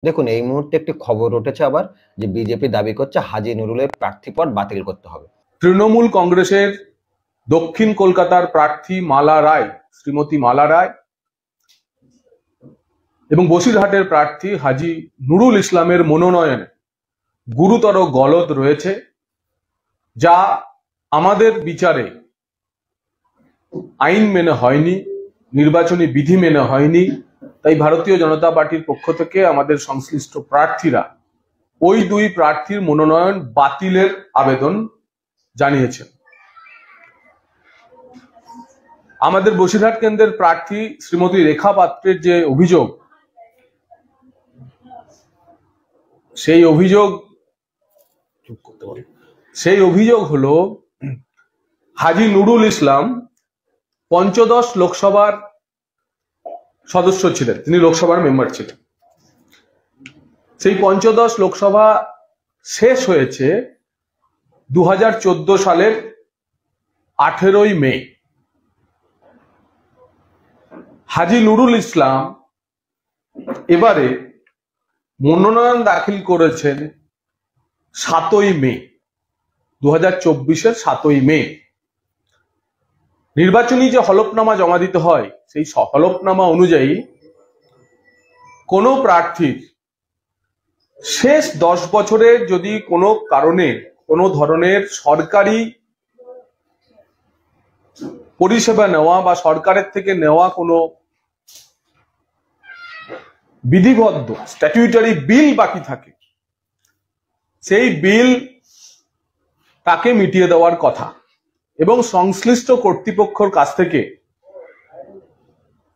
দেখুন, এই মুহূর্তে একটি খবর উঠেছে আবার যে বিজেপি দাবি করছে হাজী নুরুলের প্রার্থীপদ বাতিল করতে হবে। তৃণমূল কংগ্রেসের দক্ষিণ কলকাতার প্রার্থী মালা রায়, শ্রীমতী মালা রায় এবং বসিরহাটের প্রার্থী হাজী নুরুল ইসলামের মনোনয়নে গুরুতর গলদ রয়েছে, যা আমাদের বিচারে আইন মেনে হয়নি, নির্বাচনী বিধি মেনে হয়নি। তাই ভারতীয় জনতা পার্টির পক্ষ থেকে আমাদের সংশ্লিষ্ট প্রার্থীরা ওই দুই প্রার্থীর মনোনয়ন বাতিলের আবেদন জানিয়েছেন। আমাদের বসিরহাট কেন্দ্রের প্রার্থী শ্রীমতী রেখা পাত্রের যে অভিযোগ, সেই অভিযোগ হলো হাজী নুরুল ইসলাম পঞ্চদশ লোকসভার সদস্য ছিলেন, তিনি লোকসভার মেম্বার ছিলেন। সেই পঞ্চদশ লোকসভা শেষ হয়েছে 2014 সালের 18ই মে। হাজী নুরুল ইসলাম এবারে মনোনয়ন দাখিল করেছেন 7ই মে, 2024-এর 7ই মে। নির্বাচনী যে হলফনামা জমা দিতে হয়, সেই হলফনামা অনুযায়ী কোনো প্রার্থীর শেষ 10 বছরের যদি কোনো কারণে কোনো ধরনের সরকারি পরিষেবা নেওয়া বা সরকারের থেকে নেওয়া কোনো বিধিবদ্ধ স্ট্যাটিউটারি বিল বাকি থাকে, সেই বিল তাকে মিটিয়ে দেওয়ার কথা এবং সংশ্লিষ্ট কর্তৃপক্ষের কাছ থেকে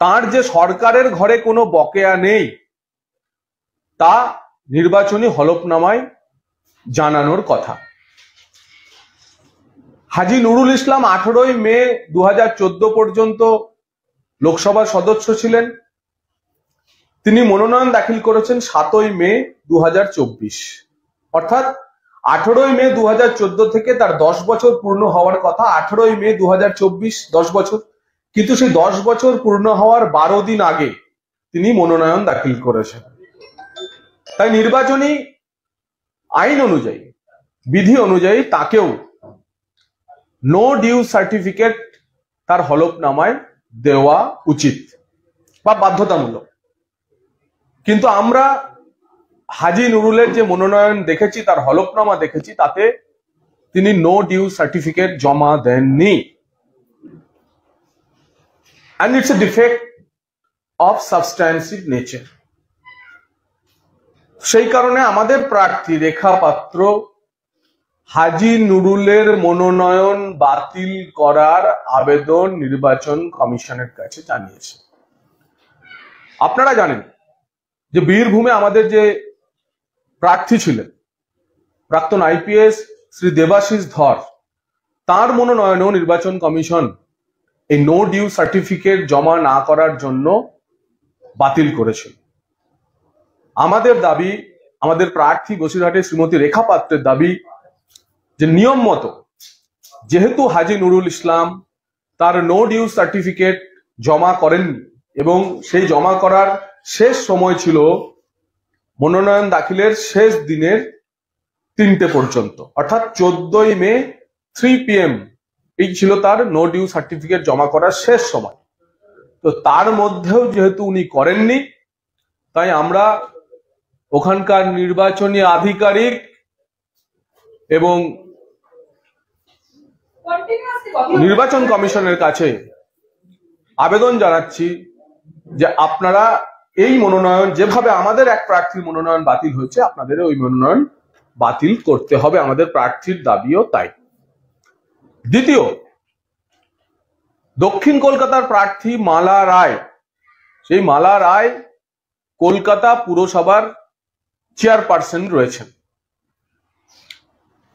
তার যে সরকারের ঘরে কোনো বকেয়া নেই তা নির্বাচনী হলফনামায় জানানোর কথা। হাজী নুরুল ইসলাম 18ই মে 2014 পর্যন্ত লোকসভার সদস্য ছিলেন। তিনি মনোনয়ন দাখিল করেছেন 7ই মে 2024, অর্থাৎ 18ই মে 2014 থেকে তার 10 বছর পূর্ণ হওয়ার কথা। 18ই মে 2024 10 বছর, কিন্তু সেই 10 বছর পূর্ণ হওয়ার 12 দিন আগে তিনি মনোনয়ন দাখিল করেছেন। তাই নির্বাচনী আইন অনুযায়ী, বিধি অনুযায়ী তাকেও নো ডিউ সার্টিফিকেট তার হলফনামায় দেওয়া উচিত বা বাধ্যতামূলক। কিন্তু আমরা হাজী নুরুলের যে মনোনয়ন দেখেছি, তার হলফনামা দেখেছি, তাতে তিনি নো ডিউ সার্টিফিকেট জমা দেননি। and it's a defect of substantive nature. সেই কারণে আমাদের প্রার্থী রেখা পাত্র হাজী নুরুলের মনোনয়ন বাতিল করার আবেদন নির্বাচন কমিশনের কাছে জানিয়েছে। আপনারা জানেন যে বীরভূমে আমাদের যে প্রার্থী ছিলেন প্রাক্তন আইপিএস শ্রী দেবাশিস ধর, তার মনোনয়নও নির্বাচন কমিশন এই নো ডিউ সার্টিফিকেট জমা না করার জন্য বাতিল করেছিল। আমাদের দাবি, আমাদের প্রার্থী বসিরহাটের শ্রীমতী রেখা পাত্রের দাবি যে নিয়ম মতো যেহেতু হাজী নুরুল ইসলাম তার নো ডিউ সার্টিফিকেট জমা করেননি এবং সেই জমা করার শেষ সময় ছিল মনোনয়ন দাখিলের শেষ দিনের 3টে পর্যন্ত, অর্থাৎ 14ই মে 3 PM এই ছিল তার নো ডিউ সার্টিফিকেট জমা করার শেষ সময়। তো তার মধ্যেও যেহেতু উনি করেননি, তাই আমরা ওখানকার নির্বাচনী আধিকারিক এবং নির্বাচন কমিশনের কাছে আবেদন জানাচ্ছি যে আপনারা এই মনোনয়ন, যেভাবে আমাদের এক প্রার্থীর মনোনয়ন বাতিল হয়েছে, আপনাদের ওই মনোনয়ন বাতিল করতে হবে। আমাদের প্রার্থীর দাবিও তাই। দ্বিতীয়, দক্ষিণ কলকাতার প্রার্থী মালা রায়, সেই মালা রায় কলকাতা পুরসভার চেয়ারপারসন রয়েছেন।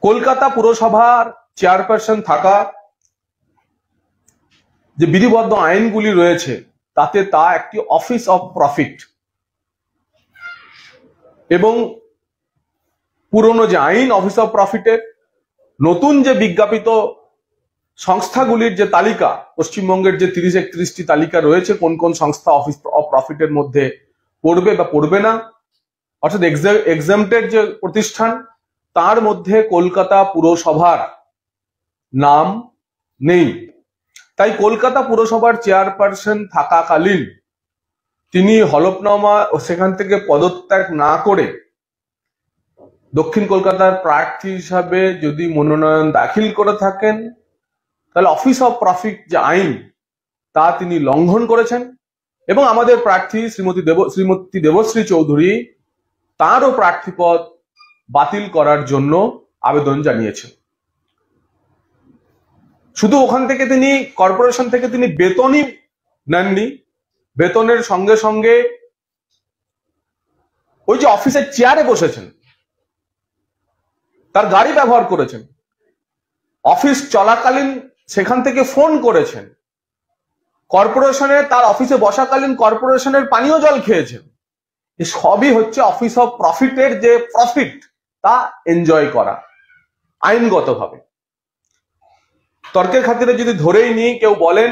কলকাতা পুরসভার চেয়ারপারসন থাকা যে বিধিবদ্ধ আইনগুলি রয়েছে তাতে তা একটি অফিস অফ প্রফিট, এবং পুরনো যে আইন অফিস অফ প্রফিটের, নতুন যে বিজ্ঞাপিত সংস্থাগুলির যে তালিকা, পশ্চিমবঙ্গের যে 30-31টি তালিকা রয়েছে কোন কোন সংস্থা অফিস অফ প্রফিটের মধ্যে পড়বে বা পড়বে না, অর্থাৎ এক্সামটেড যে প্রতিষ্ঠান তার মধ্যে কলকাতা পুরসভার নাম নেই। তাই কলকাতা পুরসভার চেয়ারপারসন থাকাকালীন তিনি হলফনামা ও সেখান থেকে পদত্যাগ না করে দক্ষিণ কলকাতার প্রার্থী হিসাবে যদি মনোনয়ন দাখিল করে থাকেন, তাহলে অফিস অফ প্রফিট যে আইন তা তিনি লঙ্ঘন করেছেন এবং আমাদের প্রার্থী শ্রীমতী দেবশ্রী চৌধুরী তারও প্রার্থীপদ বাতিল করার জন্য আবেদন জানিয়েছেন। শুধু ওখান থেকে তিনি কর্পোরেশন থেকে তিনি বেতনই নেননি, বেতনের সঙ্গে সঙ্গে ওই যে অফিসের চেয়ারে বসেছেন, তার গাড়ি ব্যবহার করেছেন, অফিস চলাকালীন সেখান থেকে ফোন করেছেন, কর্পোরেশনে তার অফিসে বসাকালীন কর্পোরেশনের পানীয় জল খেয়েছেন। সবই হচ্ছে অফিস অফ প্রফিটের যে প্রফিট তা এনজয় করা আইনগতভাবে। তর্কের খাতিরে যদি ধরেই নিই, কেউ বলেন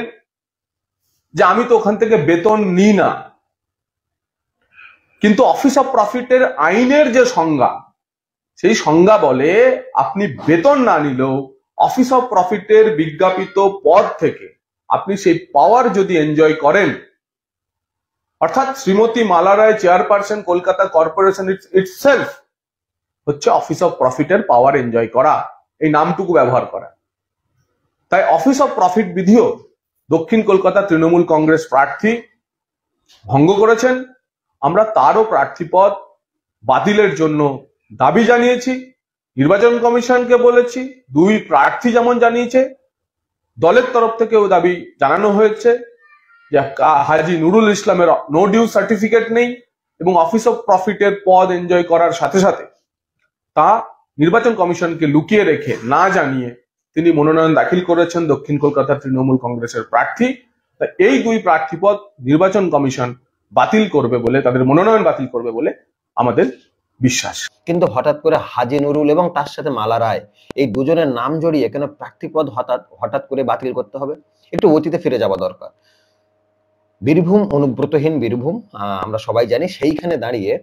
যে আমি তো ওখান থেকে বেতন নিই না, কিন্তু অফিস অফ প্রফিটের আইনের যে সংজ্ঞা, সেই সংজ্ঞা বলে আপনি বেতন না নিলেও অফিস অফ প্রফিটের বিজ্ঞাপিত পদ থেকে আপনি সেই পাওয়ার যদি এনজয় করেন, অর্থাৎ শ্রীমতী মালা রায় চেয়ারপারসন কলকাতা কর্পোরেশন ইটসেলফ হচ্ছে অফিস অফ প্রফিটের পাওয়ার এনজয় করা, এই নামটুকু ব্যবহার করা। তাই অফিস অফ প্রফিট বিধিও দক্ষিণ কলকাতা তৃণমূল কংগ্রেস প্রার্থী ভঙ্গ করেছেন। আমরা তারও প্রার্থীপদ বাতিলের জন্য দাবি জানিয়েছি, নির্বাচন কমিশনকে বলেছি, দুই প্রার্থী যেমন জানিয়েছে, দলের তরফ থেকেও দাবি জানানো হয়েছে যে হাজী নুরুল ইসলামের নো ডিউ সার্টিফিকেট নেই এবং অফিস অফ প্রফিটের পদ এনজয় করার সাথে সাথে তা নির্বাচন কমিশনকে লুকিয়ে রেখে না জানিয়ে তিনি মনোনয়ন দাখিল করেছেন দক্ষিণ কলকাতা তৃণমূল কংগ্রেসের প্রার্থী। তাই এই দুই প্রার্থীপদ নির্বাচন কমিশন বাতিল করবে বলে, তাদের মনোনয়ন বাতিল করবে বলে আমাদের বিশ্বাস। কিন্তু হঠাৎ করে হাজী নুরুল এবং তার সাথে মালা রায়, এই দুজনের নাম জড়িয়ে কেন প্রার্থীপদ হঠাৎ করে বাতিল করতে হবে? একটু অতীতে ফিরে যাওয়া দরকার। বীরভূম, অনুব্রতহীন বীরভূম, আমরা সবাই জানি, সেইখানে দাঁড়িয়ে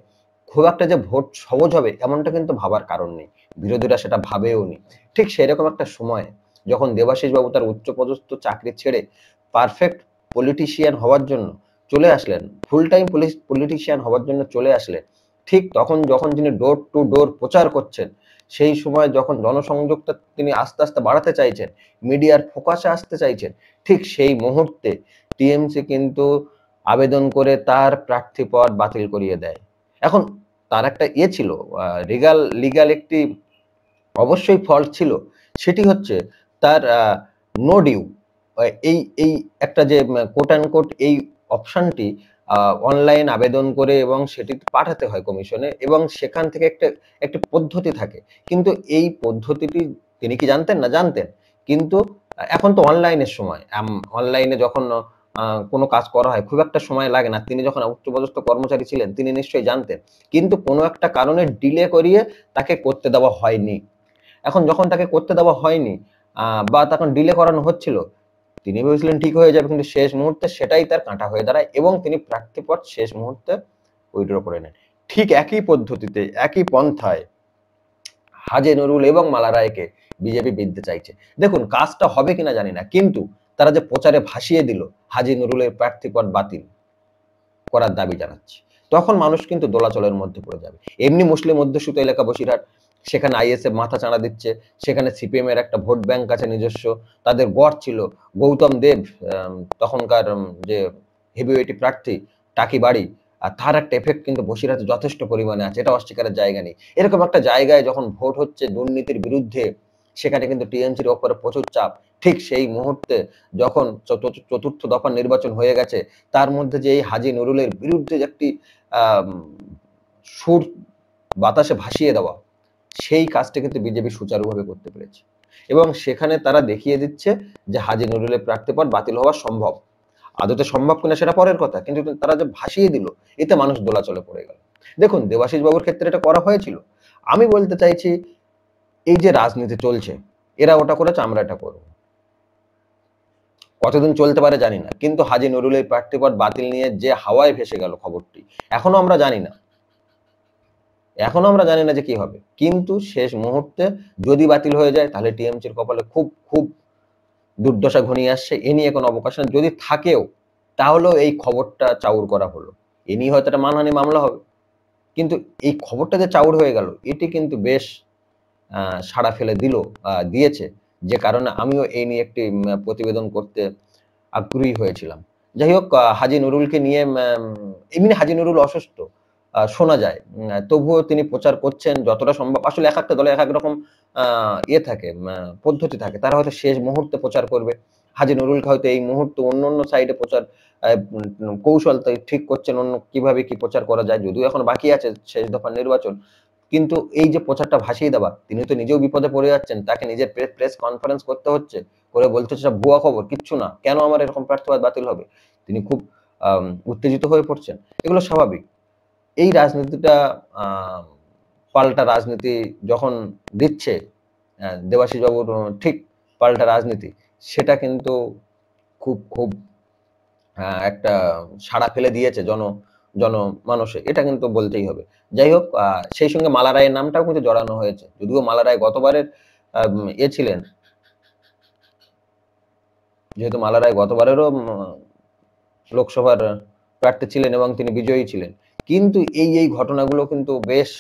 খুব একটা যে ভোট সহজ হবে এমনটা কিন্তু ভাবার কারণ নেই, বিরোধীরা সেটা ভাবেও নি। ঠিক সেরকম একটা সময় যখন দেবাশিস বাবু তার উচ্চপদস্থ চাকরি ছেড়ে পারফেক্ট পলিটিশিয়ান হওয়ার জন্য চলে আসলেন, ফুল টাইম পলিটিশিয়ান হওয়ার জন্য চলে আসলেন, ঠিক তখন যখন তিনি ডোর টু ডোর প্রচার করছেন, সেই সময় যখন জনসংযোগটা তিনি আস্তে আস্তে বাড়াতে চাইছেন, মিডিয়ার ফোকাসে আসতে চাইছেন, ঠিক সেই মুহূর্তে টিএমসি কিন্তু আবেদন করে তার প্রার্থীপদ বাতিল করিয়ে দেয়। এখন তার একটা ছিল, লিগাল একটি অবশ্যই ফল্ট ছিল, সেটি হচ্ছে তার নো ডিউ, এই একটা যে কোট অ্যান্ড কোট এই অপশনটি অনলাইন আবেদন করে এবং সেটি পাঠাতে হয় কমিশনে এবং সেখান থেকে একটা পদ্ধতি থাকে। কিন্তু এই পদ্ধতিটি তিনি কি জানতেন না? জানতেন। কিন্তু এখন তো অনলাইনের সময়, অনলাইনে যখন কোনো কাজ করা হয় খুব একটা সময় লাগে না। তিনি যখন উচ্চপদস্থ কর্মচারী ছিলেন তিনি নিশ্চয়ই জানতেন, কিন্তু কোনো একটা কারণে ডিলে করিয়ে তাকে করতে দেওয়া হয়নি। এখন যখন তাকে করতে দেওয়া হয়নি বা তখন ডিলে করানো হচ্ছিল, তিনি ভেবেছিলেন ঠিক হয়ে যাবে, কিন্তু শেষ মুহূর্তে সেটাই তার কাঁটা হয়ে দাঁড়ায় এবং তিনি প্রার্থীপদ শেষ মুহূর্তে উইথড্র করে নেন। ঠিক একই পদ্ধতিতে, একই পন্থায় হাজী নুরুল এবং মালা রায়কে বিজেপি বিনতে চাইছে। দেখুন, কাজটা হবে কিনা জানি না, কিন্তু তারা যে প্রচারে ভাসিয়ে দিল হাজী নুরুলের প্রার্থীপদ বাতিল করার দাবি জানাচ্ছে, তখন মানুষ কিন্তু দোলাচলের মধ্যে পড়ে যাবে। এমনি মুসলিম অধ্যুষিত এলাকা বসিরহাট, সেখানে আইএসএফ মাথা চাঁড়া দিচ্ছে, সেখানে সিপিএম এর একটা ভোট ব্যাংক আছে নিজস্ব, তাদের গড় ছিল গৌতম দেব, তখনকার যে হেভিওয়েটি প্রার্থী টাকি বাড়ি, আর তার একটা এফেক্ট কিন্তু বসিরহাটে যথেষ্ট পরিমাণে আছে, এটা অস্বীকারের জায়গা নেই। এরকম একটা জায়গায় যখন ভোট হচ্ছে দুর্নীতির বিরুদ্ধে, সেখানে কিন্তু টিএমসির ওপরে প্রচুর চাপ। ঠিক সেই মুহূর্তে যখন চতুর্থ দফার নির্বাচন হয়ে গেছে, তার মধ্যে যে এই হাজী নুরুলের বিরুদ্ধে যে একটি সুর বাতাসে ভাসিয়ে দেওয়া, সেই কাজটা কিন্তু বিজেপি সুচারুভাবে করতে পেরেছে এবং সেখানে তারা দেখিয়ে দিচ্ছে যে হাজী নুরুলের প্রার্থীপদ বাতিল হওয়া সম্ভব। আদতে সম্ভব কিনা সেটা পরের কথা, কিন্তু তারা যে ভাসিয়ে দিল, এতে মানুষ দোলাচলে পড়ে গেল। দেখুন, দেবাশিস বাবুর ক্ষেত্রে এটা করা হয়েছিল। আমি বলতে চাইছি, এই যে রাজনীতি চলছে, এরা ওটা করেছে, আমরা এটা করব, কতদিন চলতে পারে জানি না, কিন্তু হাজী নুরুলের প্রার্থীপদ বাতিল নিয়ে যে হাওয়ায় ভেসে গেল খবরটি, এখনো আমরা জানি না এখনো আমরা জানি না যে কি হবে, কিন্তু শেষ মুহূর্তে যদি বাতিল হয়ে যায় তাহলে টিএমসির কপালে খুব খুব দুর্দশা ঘনিয়ে আসছে। এ নিয়ে কোনো অবকাশ নেই, যদি থাকেও তাহলেও এই খবরটা চাউর করা হলো, এ নিয়ে হয়তো একটা মানহানি মামলা হবে, কিন্তু এই খবরটা যে চাউর হয়ে গেল এটি কিন্তু বেশ সাড়া ফেলে দিয়েছে, যে কারণে আমিও এই নিয়ে একটি প্রতিবেদন করতে আগ্রহী হয়েছিলাম। যাই হোক, হাজী নুরুলকে নিয়ে এমনি হাজী নুরুল অসুস্থ শোনা যায়, তবুও তিনি প্রচার করছেন যতটা সম্ভব। আসলে এক একটা দলে এক এক রকম ইয়ে থাকে, পদ্ধতি থাকে, তারা হয়তো শেষ মুহূর্তে প্রচার করবে। হাজী নুরুলকে হয়তো এই মুহূর্তে অন্য অন্য সাইডে প্রচার কৌশল ঠিক করছেন, অন্য কিভাবে কি প্রচার করা যায়, যদিও এখন বাকি আছে শেষ দফার নির্বাচন। কিন্তু এই যে প্রচারটা ভাসিয়ে দেওয়া, তিনি তো নিজেও বিপদে পড়ে যাচ্ছেন, তাকে নিজের প্রেস কনফারেন্স করতে হচ্ছে, করে বলতে হচ্ছে ভুয়া খবর, কিচ্ছু না, কেন আমার এরকম প্রার্থীপদ বাতিল হবে, তিনি খুব উত্তেজিত হয়ে পড়ছেন। এগুলো স্বাভাবিক। এই রাজনীতিটা পাল্টা রাজনীতি যখন দিচ্ছে দেবাশিস বাবুর, ঠিক পাল্টা রাজনীতি, সেটা কিন্তু খুব খুব একটা সাড়া ফেলে দিয়েছে জনমানসে, এটা কিন্তু বলতেই হবে। যাই হোক, সেই সঙ্গে মালা রায়ের নামটাও কিন্তু জড়ানো হয়েছে, যদিও মালা রায় গতবারের ছিলেন, যেহেতু মালা রায় গতবারেরও লোকসভার প্রার্থী ছিলেন এবং তিনি বিজয়ী ছিলেন, কিন্তু এই ঘটনাগুলো কিন্তু বেশ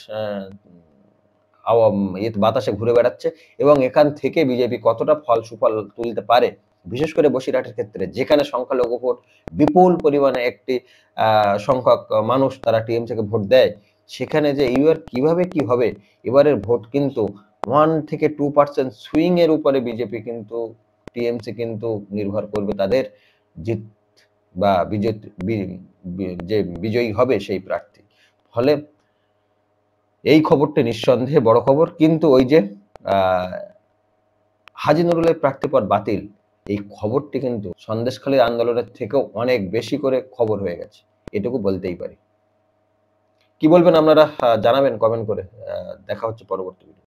বাতাসে ঘুরে বেড়াচ্ছে, এবং এখান থেকে বিজেপি কতটা সুফল তুলতে পারে, বিশেষ করে বসিরহাটের ক্ষেত্রে, যেখানে সংখ্যালঘু ভোট বিপুল পরিমাণে একটি সংখ্যক মানুষ তারা টিএমসি কে ভোট দেয়, সেখানে যে এবার কিভাবে কি হবে, এবারের ভোট কিন্তু 1 থেকে 2% সুইং এর উপরে বিজেপি কিন্তু, টিএমসি কিন্তু নির্ভর করবে তাদের জিত বা যে বিজয়ী হবে সেই প্রার্থী। ফলে এই খবরটি নিঃসন্দেহে বড় খবর, কিন্তু ওই যে হাজী নুরুলের প্রার্থীপদ বাতিল, এই খবরটি কিন্তু সন্দেশখালীর আন্দোলনের থেকেও অনেক বেশি করে খবর হয়ে গেছে, এটুকু বলতেই পারি। কি বলবেন আপনারা জানাবেন কমেন্ট করে। দেখা হচ্ছে পরবর্তী ভিডিও।